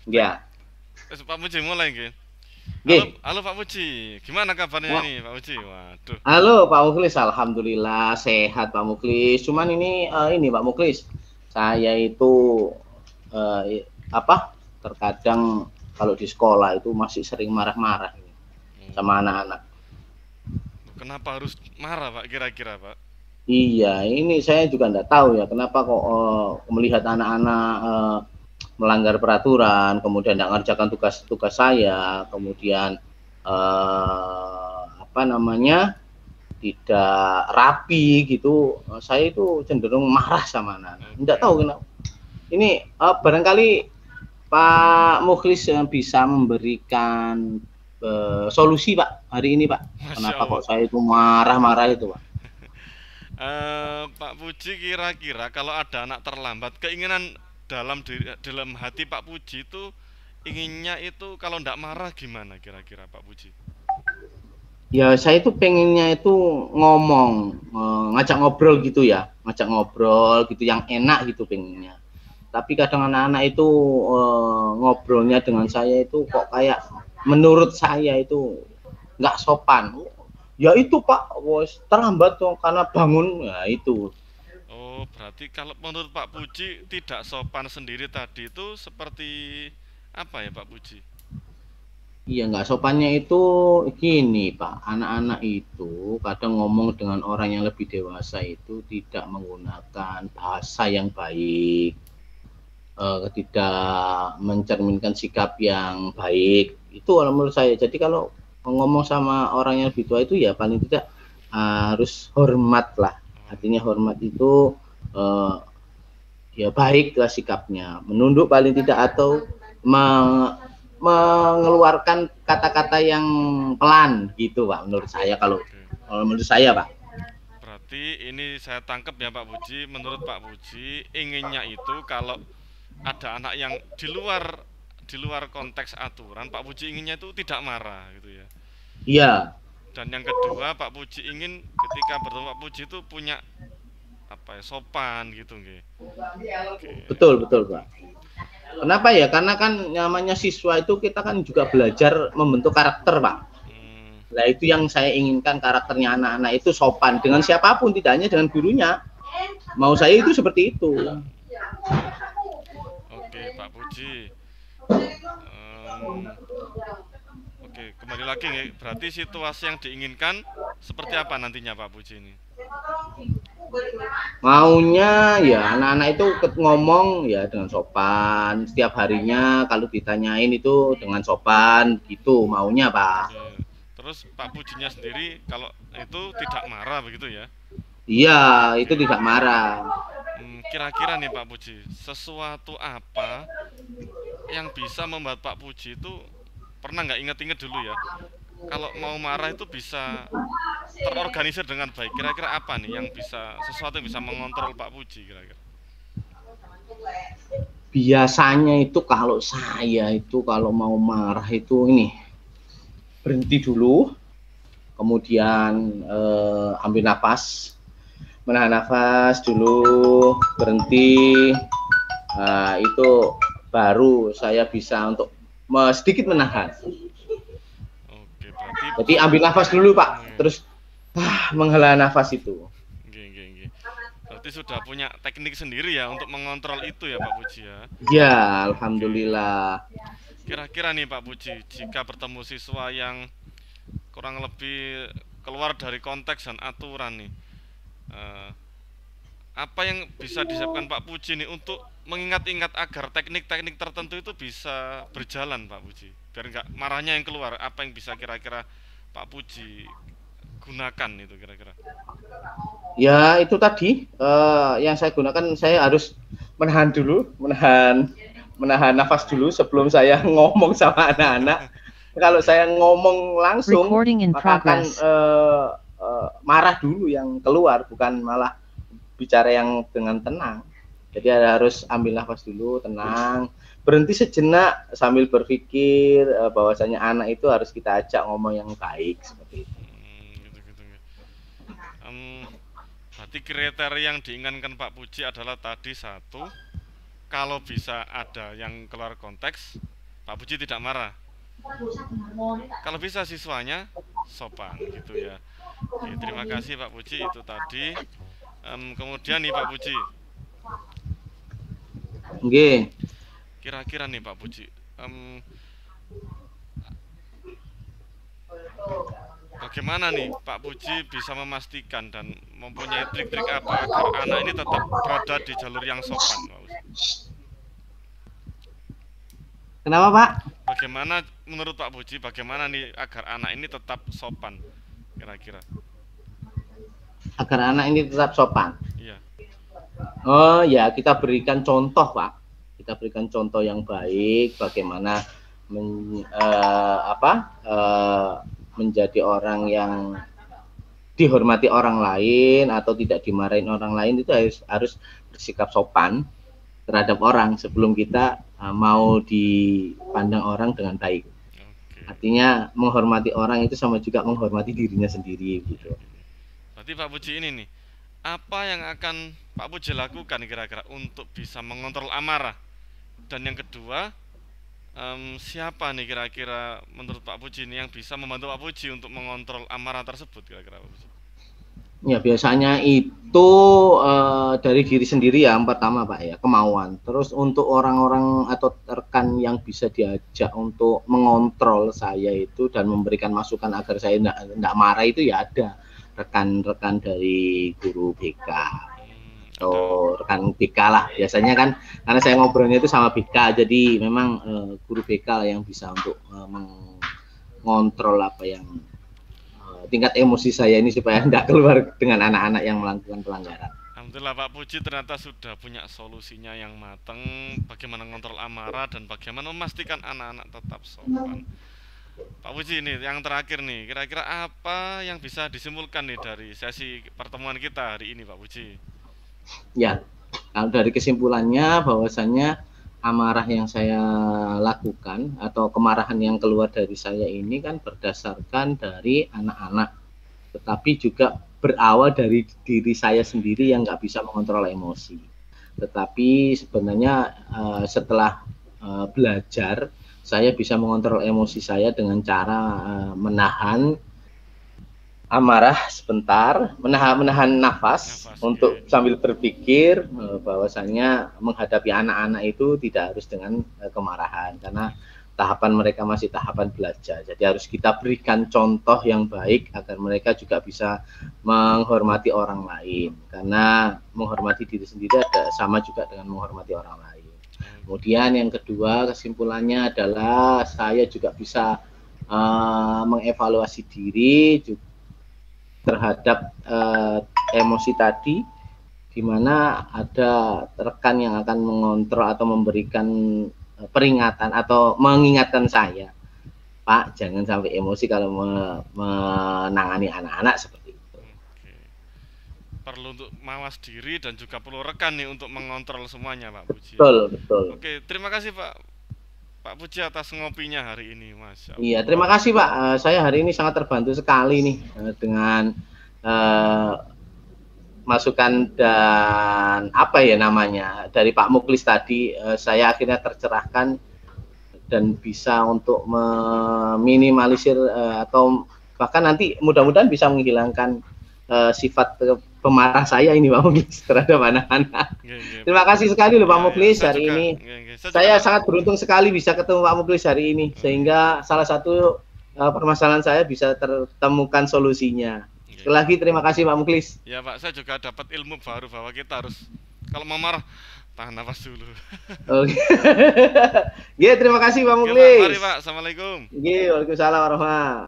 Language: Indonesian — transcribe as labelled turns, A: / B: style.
A: Ya,
B: Pak Puji mulai nggih. Halo,
A: nggih.
B: halo Pak Puji. Gimana kabarnya
A: Wah,
B: ini Pak Puji? Waduh.
A: halo Pak Muklis, alhamdulillah sehat Pak Muklis. Cuman ini Pak Muklis, saya itu apa? Terkadang kalau di sekolah itu masih sering marah-marah ini sama
B: Oh,
A: anak-anak.
B: kenapa harus marah Pak kira-kira Pak?
A: Iya, ini saya juga nggak tahu ya kenapa kok melihat anak-anak melanggar peraturan, kemudian tidak mengerjakan tugas-tugas saya, kemudian apa namanya tidak rapi gitu, saya itu cenderung marah sama anak-anak. Tidak
B: Oke.
A: tahu kenapa. Ini barangkali Pak Mukhlis bisa memberikan solusi Pak hari ini Pak.
B: Masya
A: Kenapa
B: Allah.
A: kok saya itu marah-marah itu Pak?
B: Pak Puji kira-kira kalau ada anak terlambat, keinginan dalam hati Pak Puji itu inginnya itu kalau ndak marah gimana kira-kira Pak Puji?
A: Ya saya itu pengennya itu ngomong, ngajak ngobrol gitu ya, ngajak ngobrol gitu yang enak gitu pengennya. Tapi kadang anak-anak itu ngobrolnya dengan saya itu kok kayak menurut saya itu nggak sopan. Ya itu Pak, bos terlambat tuh karena bangun, ya itu.
B: Oh, berarti kalau menurut Pak Puji tidak sopan sendiri tadi itu seperti apa ya Pak Puji?
A: Iya nggak sopannya itu gini Pak, anak-anak itu kadang ngomong dengan orang yang lebih dewasa itu tidak menggunakan bahasa yang baik, tidak mencerminkan sikap yang baik. Itu kalau menurut saya. Jadi kalau ngomong sama orang yang lebih tua itu ya paling tidak harus hormat lah. Artinya
B: Oh,
A: hormat itu uh, ya baik lah sikapnya, menunduk paling tidak atau me- mengeluarkan kata-kata yang pelan gitu Pak menurut saya
B: oke.
A: kalau menurut saya Pak.
B: Berarti ini saya tangkap ya Pak Puji, menurut Pak Puji inginnya itu kalau ada anak yang di luar konteks aturan, Pak Puji inginnya itu tidak marah gitu ya.
A: Iya,
B: Dan yang kedua, Pak Puji ingin ketika bertemu Pak Puji itu punya apa ya, sopan gitu nggih. Oke.
A: betul betul Pak. Kenapa ya? Karena kan namanya siswa itu kita kan juga belajar membentuk karakter Pak.
B: Hmm,
A: Nah itu yang saya inginkan karakternya anak-anak itu sopan dengan siapapun, tidak hanya dengan gurunya. Mau saya itu seperti itu.
B: oke Pak Puji. Em, oke, kembali lagi nih. Berarti situasi yang diinginkan seperti apa nantinya Pak Puji ini?
A: Maunya ya anak-anak itu ngomong ya dengan sopan. Setiap harinya kalau ditanyain itu dengan sopan gitu maunya Pak.
B: Oke. Terus Pak Pujinya sendiri kalau itu tidak marah begitu ya?
A: Iya, itu
B: Oke.
A: tidak marah.
B: Kira-kira nih Pak Puji, sesuatu apa yang bisa membuat Pak Puji itu pernah nggak inget-inget dulu ya? Kalau mau marah itu bisa terorganisir dengan baik. Kira-kira apa nih yang bisa sesuatu yang bisa mengontrol Pak Puji kira-kira?
A: Biasanya itu kalau saya itu kalau mau marah itu ini berhenti dulu, kemudian ambil nafas, menahan nafas dulu, berhenti. Nah, itu baru saya bisa untuk sedikit menahan.
B: Oke, berarti
A: Jadi ambil nafas dulu Pak,
B: nih,
A: terus menghela nafas itu.
B: nggih, nggih, nggih. Berarti sudah punya teknik sendiri ya untuk mengontrol itu ya Pak Puji ya.
A: Ya,
B: Oke.
A: alhamdulillah.
B: Kira-kira nih Pak Puji, jika bertemu siswa yang kurang lebih keluar dari konteks dan aturan nih, eh, apa yang bisa disiapkan Pak Puji nih untuk mengingat-ingat agar teknik-teknik tertentu itu bisa berjalan Pak Puji, biar nggak marahnya yang keluar, apa yang bisa kira-kira Pak Puji gunakan itu kira-kira?
A: Ya, itu tadi yang saya gunakan saya harus menahan dulu, menahan menahan nafas dulu sebelum saya ngomong sama anak-anak. Kalau
B: Oke.
A: saya ngomong langsung,
C: Recording in
A: maka akan
C: progress.
A: marah dulu yang keluar, bukan malah bicara yang dengan tenang. Jadi harus ambil nafas dulu, tenang, berhenti sejenak sambil berpikir bahwasanya anak itu harus kita ajak ngomong yang baik seperti itu.
B: Gitu gitu ya. Berarti kriteria yang diinginkan Pak Puji adalah tadi satu, kalau bisa ada yang keluar konteks, Pak Puji tidak marah. Kalau bisa siswanya sopan gitu ya. Oke, terima kasih Pak Puji itu tadi. Kemudian nih Pak Puji,
A: Nggih.
B: kira-kira nih Pak Puji, bagaimana nih Pak Puji bisa memastikan dan mempunyai trik-trik apa agar anak ini tetap berada di jalur yang sopan, Pak Puji?
A: Kenapa, Pak?
B: Bagaimana menurut Pak Puji, bagaimana nih agar anak ini tetap sopan kira-kira?
A: Agar anak ini tetap sopan.
B: Iya.
A: Oh ya, kita berikan contoh, Pak. Kita berikan contoh yang baik bagaimana menjadi orang yang dihormati orang lain atau tidak dimarahin orang lain, itu harus bersikap sopan terhadap orang sebelum kita mau dipandang orang dengan baik.
B: Oke.
A: Artinya menghormati orang itu sama juga menghormati dirinya sendiri gitu.
B: Berarti Pak Puji ini nih, apa yang akan Pak Puji lakukan kira-kira untuk bisa mengontrol amarah? Dan yang kedua, siapa nih kira-kira menurut Pak Puji ini yang bisa membantu Pak Puji untuk mengontrol amarah tersebut kira-kira Pak Puji?
A: Ya biasanya itu dari diri sendiri ya, yang pertama Pak ya, kemauan. Terus untuk orang-orang atau rekan yang bisa diajak untuk mengontrol saya itu dan memberikan masukan agar saya tidak marah itu ya ada rekan-rekan dari guru BK atau rekan BK lah biasanya kan, karena saya ngobrolnya itu sama BK, jadi memang guru BK lah yang bisa untuk mengontrol apa yang tingkat emosi saya ini supaya tidak keluar dengan anak-anak yang melakukan pelanggaran.
B: Alhamdulillah Pak Puji ternyata sudah punya solusinya yang matang bagaimana mengontrol amarah dan bagaimana memastikan anak-anak tetap sopan. Pak Puji ini yang terakhir nih, kira-kira apa yang bisa disimpulkan nih dari sesi pertemuan kita hari ini Pak Puji?
A: Ya, kalau dari kesimpulannya bahwasannya amarah yang saya lakukan atau kemarahan yang keluar dari saya ini kan berdasarkan dari anak-anak, tetapi juga berawal dari diri saya sendiri yang nggak bisa mengontrol emosi. Tetapi sebenarnya setelah belajar, saya bisa mengontrol emosi saya dengan cara menahan amarah sebentar, menahan nafas untuk sambil berpikir bahwasanya menghadapi anak-anak itu tidak harus dengan kemarahan, karena tahapan mereka masih tahapan belajar. Jadi harus kita berikan contoh yang baik agar mereka juga bisa menghormati orang lain, karena menghormati diri sendiri ada sama juga dengan menghormati orang lain. Kemudian yang kedua kesimpulannya adalah saya juga bisa mengevaluasi diri juga terhadap emosi tadi, di mana ada rekan yang akan mengontrol atau memberikan peringatan atau mengingatkan saya, Pak, jangan sampai emosi kalau menangani anak-anak seperti itu.
B: Oke. Perlu untuk mawas diri dan juga perlu rekan nih untuk mengontrol semuanya Pak Puji.
A: Betul, betul.
B: Oke, terima kasih Pak Puji atas ngopinya hari ini, Mas.
A: Iya, terima kasih Pak. Saya hari ini sangat terbantu sekali nih dengan masukan dan apa ya namanya dari Pak Muklis tadi. Saya akhirnya tercerahkan dan bisa untuk meminimalisir atau bahkan nanti mudah-mudahan bisa menghilangkan sifat pemarah saya ini Pak Muklis terhadap anak-anak. Terima kasih sekali loh Pak Muklis hari ini. Saya sangat beruntung sekali bisa ketemu Pak Muklis hari ini, sehingga salah satu permasalahan saya bisa tertemukan solusinya. Sekali lagi terima kasih Pak Muklis.
B: Ya Pak, saya juga dapat ilmu baru bahwa kita harus kalau mau marah tahan nafas dulu.
A: Oke. Terima kasih Pak Muklis.
B: Mari Pak, assalamualaikum.
A: Waalaikumsalam warahmatullahi wabarakatuh.